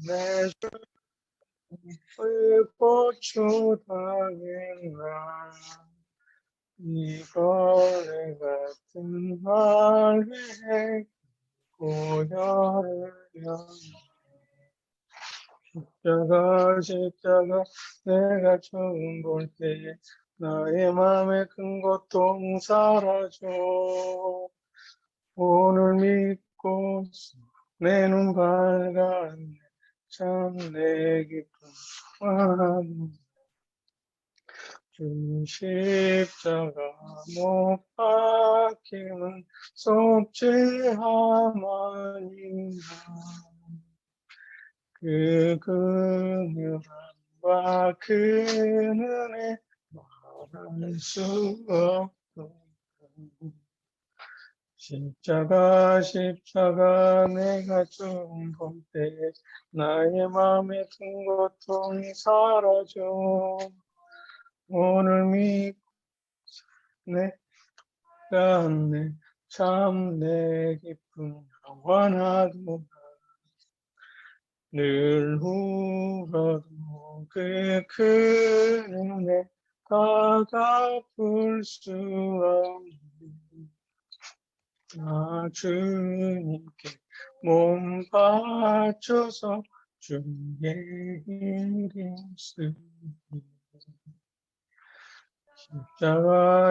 내 불꽃초당했나 이번에 같은 말에 고열을 십자가 내가 처음 볼 때 나의 맘에 큰 고통 사라져 오늘 믿고 내 눈 밝았네 참 내 기쁨 주 십자가 못 박힘은 속죄하마니나 그 긍휼함과 그 은혜 말할 수 없고 십자가 내가 처음 볼 때 나의 맘에 든 고통이 사라져 오늘 믿고 내가 안네 참 내 기쁨 영원하도다 늘 울어도 그 큰 은혜 다 갚을 수 없는 나 주님께 몸 바쳐서 주의 이름 쓰리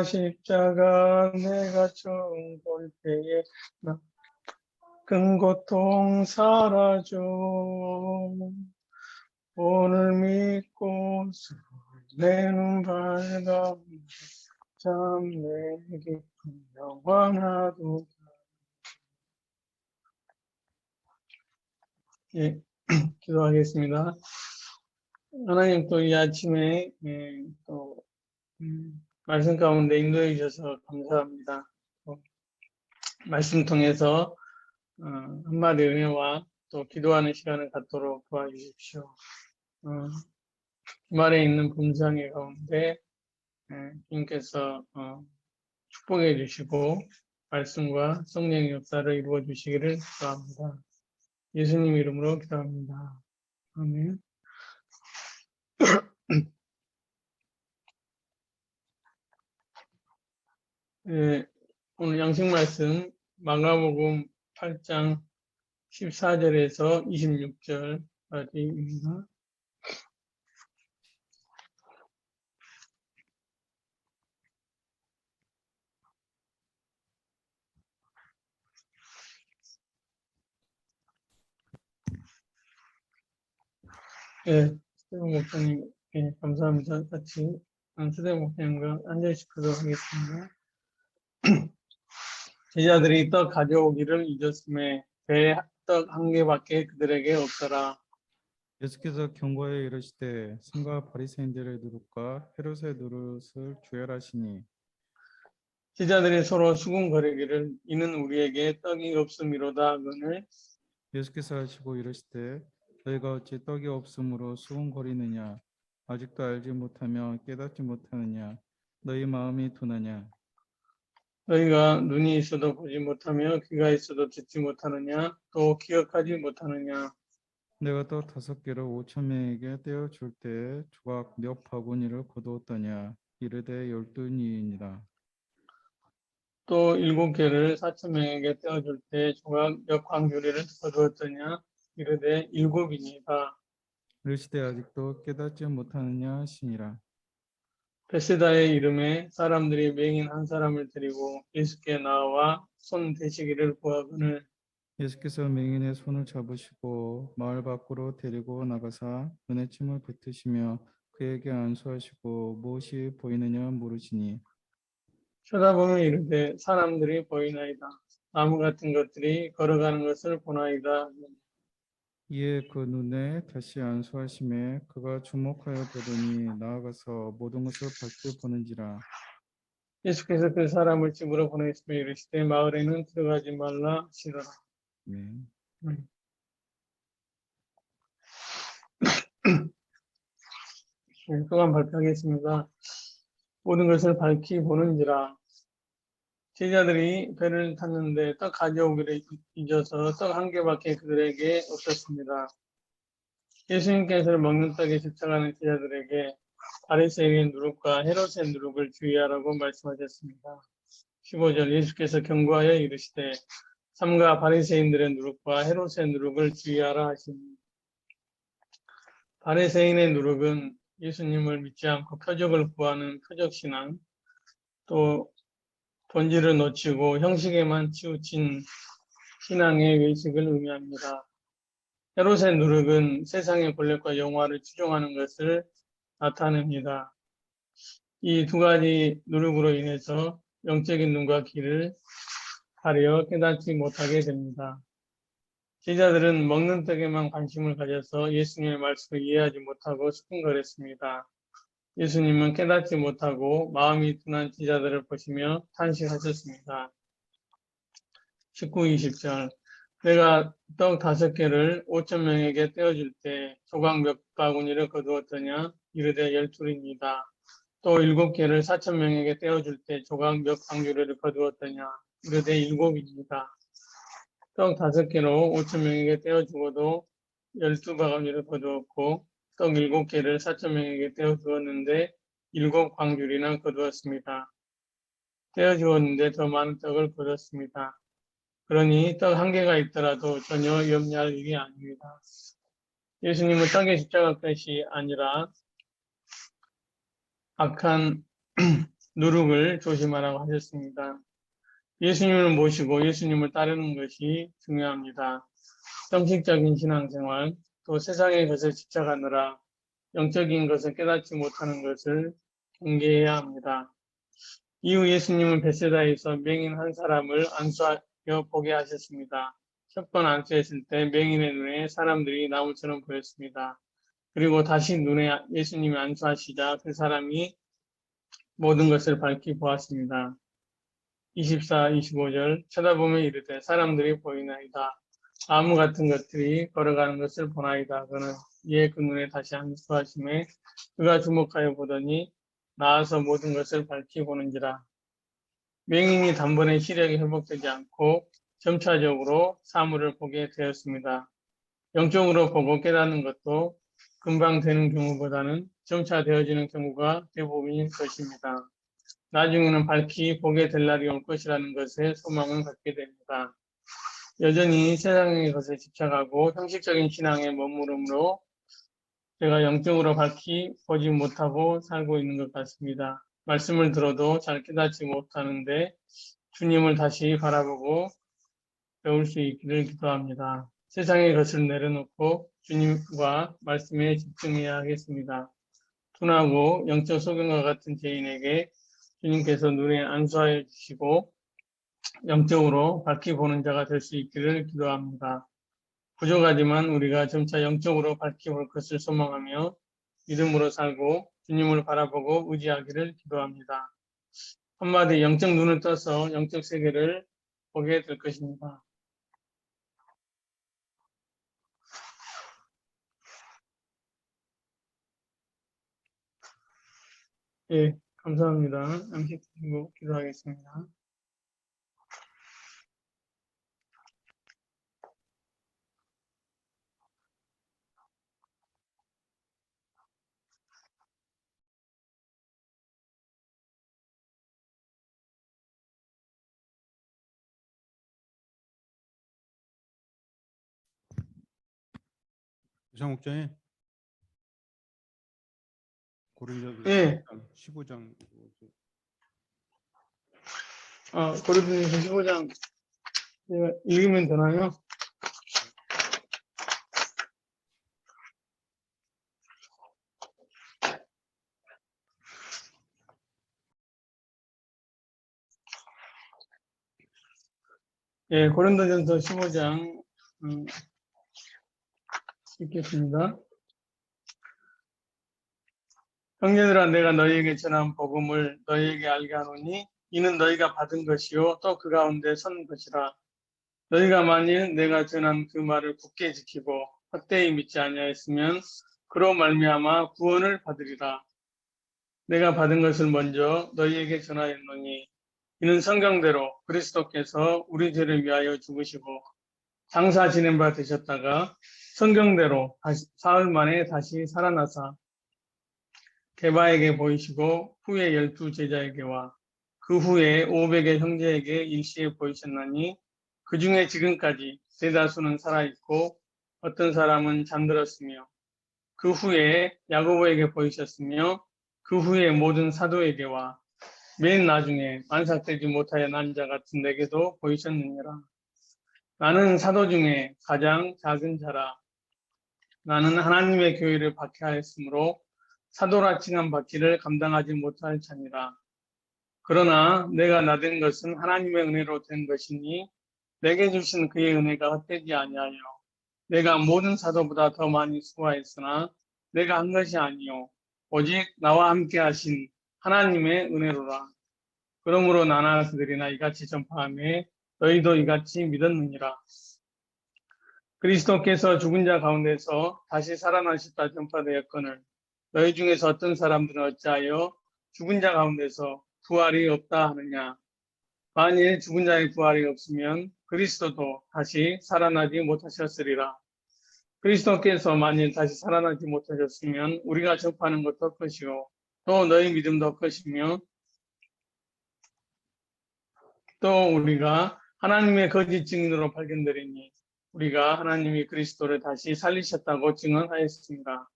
십자가 내가 처음 볼 때에 나 큰 고통 사라져 오늘 믿고 내 눈 밝아 참 내 기쁨 영원하도다 예, 기도하겠습니다. 하나님 또 이 아침에 또 말씀 가운데 인도해 주셔서 감사합니다. 말씀 통해서 한마디 은혜와 또 기도하는 시간을 갖도록 도와주십시오. 주말에 있는 분상의 가운데 주님께서 축복해 주시고 말씀과 성령의 역사를 이루어 주시기를 기도합니다. 예수님 이름으로 기도합니다. 아멘. 오늘 양식 말씀 마가복음 8장 14절에서 26절까지입니다. 예, 수대 목사님, 예, 감사합니다. 같이 수대 목사님과 앉아있도록 하겠습니다. 제자들이 떡 가져오기를 잊었음에 배 떡 한 개밖에 그들에게 없더라. 예수께서 경고하여 이르시되 승과 바리새인들의 누룩과 헤롯의 누룩을 주의하시니 제자들이 서로 수군거리기를 이는 우리에게 떡이 없음이로다 하거늘 예수께서 하시고 이르시되 너희가 어찌 떡이 없으므로 수군거리느냐 아직도 알지 못하며 깨닫지 못하느냐 너희 마음이 둔하냐 너희가 눈이 있어도 보지 못하며 귀가 있어도 듣지 못하느냐 또 기억하지 못하느냐 내가 떡 5개를 5,000명에게 떼어줄 때에 조각 몇 바구니를 거두었더냐 이르되 12니이니라 또 7개를 4,000명에게 떼어줄 때 조각 몇 광주리를 거두었더냐 이르되 7이니라. 이르시되 아직도 깨닫지 못하느냐 하시니라 베세다의 이름에 사람들이 맹인 한 사람을 데리고 예수께 나와 손 대시기를 구하거늘 예수께서 맹인의 손을 잡으시고 마을 밖으로 데리고 나가사 은혜침을 뱉으시며 그에게 안수하시고 무엇이 보이느냐 물으시니 쳐다보면 이르되 사람들이 보이나이다. 나무 같은 것들이 걸어가는 것을 보나이다. 이에 그 눈에 다시 안수하심에 그가 주목하여 보더니 나아가서 모든 것을 밝게 보는지라 예수께서 그 사람을 집으로 보내시며 이르시되 마을에는 들어가지 말라 하시더라. 아멘. 또한 발표하겠습니다. 모든 것을 밝히 보는지라. 제자들이 배를 탔는데 떡 가져오기를 잊어서 떡 한 개밖에 그들에게 없었습니다. 예수님께서는 먹는 떡에 집착하는 제자들에게 바리새인의 누룩과 헤롯의 누룩을 주의하라고 말씀하셨습니다. 15절 예수께서 경고하여 이르시되 삼가 바리새인들의 누룩과 헤롯의 누룩을 주의하라 하시니 바리새인의 누룩은 예수님을 믿지 않고 표적을 구하는 표적신앙, 또 본질을 놓치고 형식에만 치우친 신앙의 외식을 의미합니다. 헤롯의 누룩은 세상의 권력과 영화를 추종하는 것을 나타냅니다. 이 두 가지 누룩으로 인해서 영적인 눈과 귀를 가려 깨닫지 못하게 됩니다. 제자들은 먹는 떡에만 관심을 가져서 예수님의 말씀을 이해하지 못하고 수군거렸습니다. 예수님은 깨닫지 못하고 마음이 둔한 제자들을 보시며 탄식하셨습니다. 19, 20절 내가 떡 5개를 5,000명에게 떼어줄 때 조각 몇 바구니를 거두었더냐? 이르되 12입니다. 또 7개를 4,000명에게 떼어줄 때 조각 몇 방주리를 거두었더냐? 이르되 7입니다. 떡 5개로 5,000명에게 떼어주고도 12바구니를 거두었고 떡 7개를 4,000명에게 떼어주었는데 7방주리나 거두었습니다. 떼어주었는데 더 많은 떡을 거뒀습니다. 그러니 떡 1개가 있더라도 전혀 염려할 일이 아닙니다. 예수님은 떡에 집착할 것이 아니라 악한 누룩을 조심하라고 하셨습니다. 예수님을 모시고 예수님을 따르는 것이 중요합니다. 형식적인 신앙생활, 또 세상의 것에 집착하느라 영적인 것을 깨닫지 못하는 것을 경계해야 합니다. 이후 예수님은 벳세다에서 맹인 한 사람을 안수하여 보게 하셨습니다. 첫 번 안수했을 때 맹인의 눈에 사람들이 나무처럼 보였습니다. 그리고 다시 눈에 예수님이 안수하시자 그 사람이 모든 것을 밝히 보았습니다. 24, 25절 쳐다보며 이르되 사람들이 보이나이다. 나무 같은 것들이 걸어가는 것을 보나이다. 그는 이에 그 눈에 다시 안수하심에 그가 주목하여 보더니 나아서 모든 것을 밝히 보는지라. 맹인이 단번에 시력이 회복되지 않고 점차적으로 사물을 보게 되었습니다. 영적으로 보고 깨닫는 것도 금방 되는 경우보다는 점차 되어지는 경우가 대부분인 것입니다. 나중에는 밝히 보게 될 날이 올 것이라는 것에 소망을 갖게 됩니다. 여전히 세상의 것에 집착하고 형식적인 신앙에 머무르므로 제가 영적으로 밝히 보지 못하고 살고 있는 것 같습니다. 말씀을 들어도 잘 깨닫지 못하는데 주님을 다시 바라보고 배울 수 있기를 기도합니다. 세상의 것을 내려놓고 주님과 말씀에 집중해야 하겠습니다. 둔하고 영적 소경과 같은 죄인에게 주님께서 눈에 안수하여 주시고 영적으로 밝히 보는 자가 될 수 있기를 기도합니다. 부족하지만 우리가 점차 영적으로 밝히 볼 것을 소망하며 믿음으로 살고 주님을 바라보고 의지하기를 기도합니다. 한마디 영적 눈을 떠서 영적 세계를 보게 될 것입니다. 예, 감사합니다. 양식 드리고 기도하겠습니다. 목장님 고린도서 예. 15장 고린도전서 15장 제가 읽으면 되나요? 예, 고린도전서 15장 읽겠습니다. 형제들아 내가 너희에게 전한 복음을 너희에게 알게 하노니 이는 너희가 받은 것이요 또 그 가운데 선 것이라. 너희가 만일 내가 전한 그 말을 굳게 지키고 헛되이 믿지 아니하였으면 그로 말미암아 구원을 받으리라. 내가 받은 것을 먼저 너희에게 전하였노니 이는 성경대로 그리스도께서 우리 죄를 위하여 죽으시고 장사 지낸 바 되셨다가 성경대로 사흘 만에 다시 살아나사 게바에게 보이시고 후에 12 제자에게와 그 후에 500의 형제에게 일시에 보이셨나니 그 중에 지금까지 대다수는 살아있고 어떤 사람은 잠들었으며 그 후에 야고보에게 보이셨으며 그 후에 모든 사도에게와 맨 나중에 만삭되지 못하여 난 자 같은 내게도 보이셨느니라. 나는 사도 중에 가장 작은 자라. 나는 하나님의 교회를 박해하였으므로 사도라 칭함 받기를 감당하지 못할 자니라. 그러나 내가 나된 것은 하나님의 은혜로 된 것이니 내게 주신 그의 은혜가 헛되지 아니하여 내가 모든 사도보다 더 많이 수고하였으나 내가 한 것이 아니요 오직 나와 함께 하신 하나님의 은혜로라. 그러므로 나나 그들이나 이같이 전파하며 너희도 이같이 믿었느니라. 그리스도께서 죽은 자 가운데서 다시 살아나셨다 전파되었거늘 너희 중에서 어떤 사람들은 어찌하여 죽은 자 가운데서 부활이 없다 하느냐. 만일 죽은 자의 부활이 없으면 그리스도도 다시 살아나지 못하셨으리라. 그리스도께서 만일 다시 살아나지 못하셨으면 우리가 접하는 것도 헛것이요 또 너희 믿음도 헛것이며 또 우리가 하나님의 거짓 증인으로 발견되리니 우리가 하나님이 그리스도를 다시 살리셨다고 증언하였습니다.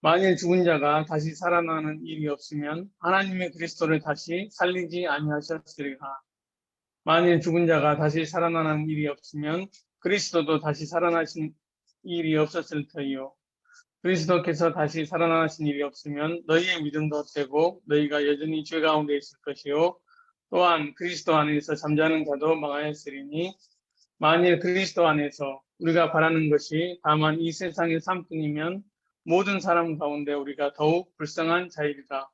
만일 죽은 자가 다시 살아나는 일이 없으면 하나님의 그리스도를 다시 살리지 아니하셨으리라. 만일 죽은 자가 다시 살아나는 일이 없으면 그리스도도 다시 살아나신 일이 없었을 터이요. 그리스도께서 다시 살아나신 일이 없으면 너희의 믿음도 헛되고 너희가 여전히 죄 가운데 있을 것이요. 또한 그리스도 안에서 잠자는 자도 망하였으리니 만일 그리스도 안에서 우리가 바라는 것이 다만 이 세상의 삶뿐이면 모든 사람 가운데 우리가 더욱 불쌍한 자이리라.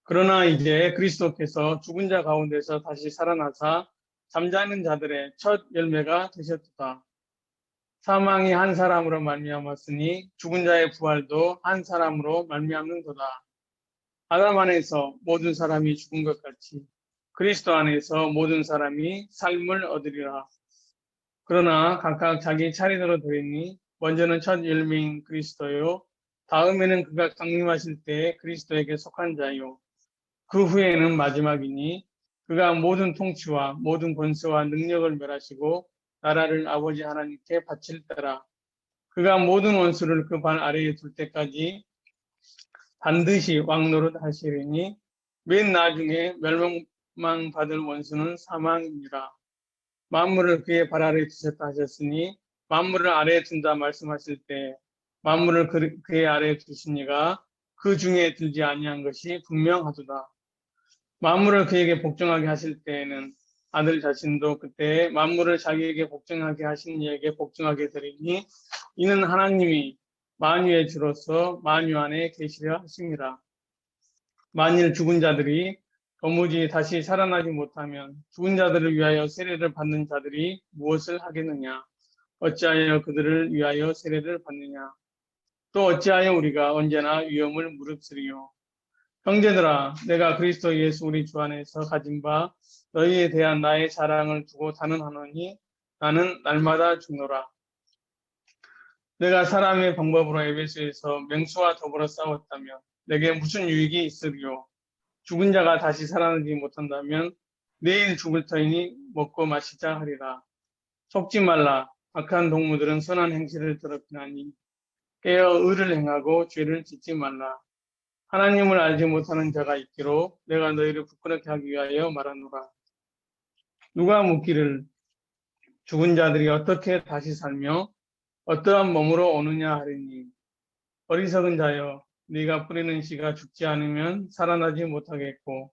그러나 이제 그리스도께서 죽은 자 가운데서 다시 살아나사 잠자는 자들의 첫 열매가 되셨도다. 사망이 한 사람으로 말미암았으니 죽은 자의 부활도 한 사람으로 말미암는도다. 아담 안에서 모든 사람이 죽은 것 같이 그리스도 안에서 모든 사람이 삶을 얻으리라. 그러나 각각 자기 차례대로 되리니 먼저는 첫 열매인 그리스도요 다음에는 그가 강림하실 때 그리스도에게 속한 자요 그 후에는 마지막이니 그가 모든 통치와 모든 권세와 능력을 멸하시고 나라를 아버지 하나님께 바칠 때라. 그가 모든 원수를 그 발 아래에 둘 때까지 반드시 왕노릇 하시리니 맨 나중에 멸망받을 원수는 사망이니라. 만물을 그의 발 아래에 두셨다 하셨으니 만물을 아래에 둔다 말씀하실 때 만물을 그의 아래에 두신 이가 그 중에 들지 아니한 것이 분명하도다. 만물을 그에게 복종하게 하실 때에는 아들 자신도 그때 만물을 자기에게 복종하게 하신 이에게 복종하게 되리니 이는 하나님이 만유의 주로서 만유 안에 계시려 하심이라. 만일 죽은 자들이 도무지 다시 살아나지 못하면 죽은 자들을 위하여 세례를 받는 자들이 무엇을 하겠느냐? 어찌하여 그들을 위하여 세례를 받느냐? 또 어찌하여 우리가 언제나 위험을 무릅쓰리요? 형제들아, 내가 그리스도 예수 우리 주 안에서 가진 바 너희에 대한 나의 자랑을 두고 단언하노니 나는 날마다 죽노라. 내가 사람의 방법으로 에베소에서 맹수와 더불어 싸웠다면 내게 무슨 유익이 있으리요? 죽은 자가 다시 살아나지 못한다면 내일 죽을 터이니 먹고 마시자 하리라. 속지 말라. 악한 동무들은 선한 행실을 더럽히나니 깨어 의를 행하고 죄를 짓지 말라. 하나님을 알지 못하는 자가 있기로 내가 너희를 부끄럽게 하기 위하여 말하노라. 누가 묻기를 죽은 자들이 어떻게 다시 살며 어떠한 몸으로 오느냐 하리니 어리석은 자여 네가 뿌리는 씨가 죽지 않으면 살아나지 못하겠고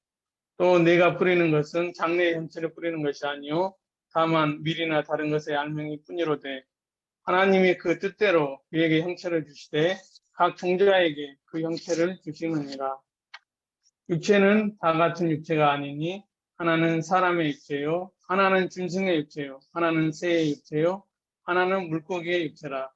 또 네가 뿌리는 것은 장래의 형체를 뿌리는 것이 아니요 다만 밀이나 다른 것의 알맹이 뿐이로되 하나님이 그 뜻대로 그에게 형체를 주시되 각 종자에게 그 형체를 주시느니라. 육체는 다 같은 육체가 아니니 하나는 사람의 육체요 하나는 짐승의 육체요 하나는 새의 육체요 하나는 물고기의 육체라.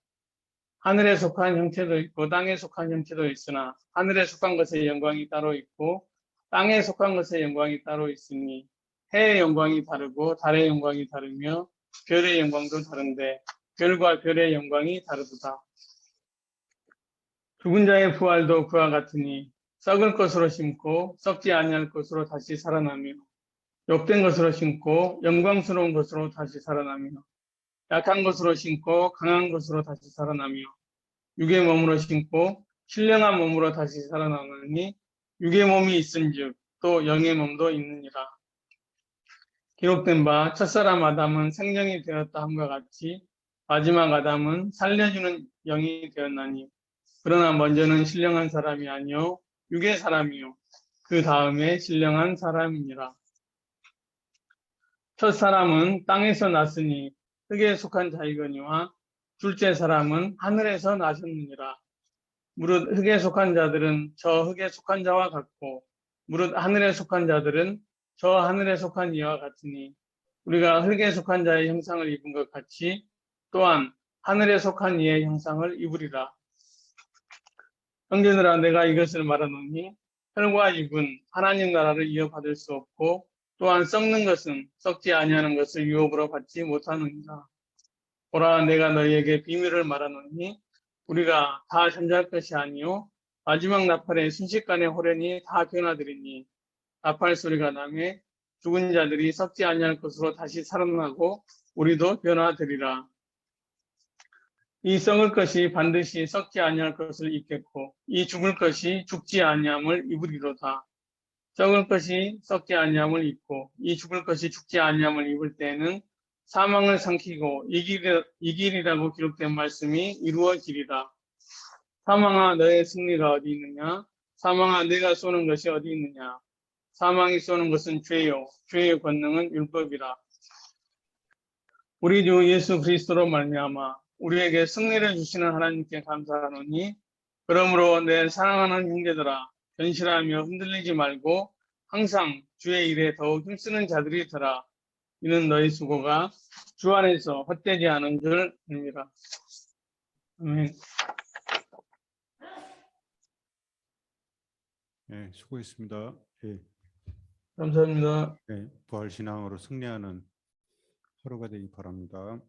하늘에 속한 형체도 있고 땅에 속한 형체도 있으나 하늘에 속한 것의 영광이 따로 있고 땅에 속한 것의 영광이 따로 있으니 해의 영광이 다르고 달의 영광이 다르며 별의 영광도 다른데 별과 별의 영광이 다르도다. 죽은 자의 부활도 그와 같으니 썩을 것으로 심고 썩지 아니할 것으로 다시 살아나며 욕된 것으로 심고 영광스러운 것으로 다시 살아나며 약한 것으로 심고 강한 것으로 다시 살아나며 육의 몸으로 심고 신령한 몸으로 다시 살아나느니 육의 몸이 있은즉 또 영의 몸도 있느니라. 기록된 바 첫사람 아담은 생명이 되었다 함과 같이 마지막 아담은 살려주는 영이 되었나니 그러나 먼저는 신령한 사람이 아니요 육의 사람이요 그 다음에 신령한 사람이니라. 첫 사람은 땅에서 났으니 흙에 속한 자이거니와 둘째 사람은 하늘에서 나셨느니라. 무릇 흙에 속한 자들은 저 흙에 속한 자와 같고 무릇 하늘에 속한 자들은 저 하늘에 속한 이와 같으니 우리가 흙에 속한 자의 형상을 입은 것 같이 또한 하늘에 속한 이의 형상을 입으리라. 형제들아 내가 이것을 말하노니 혈과 육은 하나님 나라를 이어받을 수 없고 또한 썩는 것은 썩지 아니하는 것을 유업으로 받지 못하느니라. 보라 내가 너희에게 비밀을 말하노니 우리가 다 잠잘 것이 아니요 마지막 나팔에 순식간에 호련히 다 변화되리니 나팔 소리가 나매 죽은 자들이 썩지 아니할 것으로 다시 살아나고 우리도 변화되리라. 이 썩을 것이 반드시 썩지 아니할 것을 입겠고 이 죽을 것이 죽지 아니함을 입으리로다. 썩을 것이 썩지 아니함을 입고 이 죽을 것이 죽지 아니함을 입을 때에는 사망을 삼키고 이기리라고 기록된 말씀이 이루어지리라. 사망아 너의 승리가 어디 있느냐? 사망아 내가 쏘는 것이 어디 있느냐? 사망이 쏘는 것은 죄요 죄의 권능은 율법이라. 우리 주 예수 그리스도로 말미암아 우리에게 승리를 주시는 하나님께 감사하노니 그러므로 내 사랑하는 형제들아 견실하며 흔들리지 말고 항상 주의 일에 더욱 힘쓰는 자들이 되라. 이는 너희 수고가 주 안에서 헛되지 않은 줄 압니다. 아멘. 네, 수고했습니다. 예, 감사합니다. 네, 부활 신앙으로 승리하는 하루가 되기 바랍니다.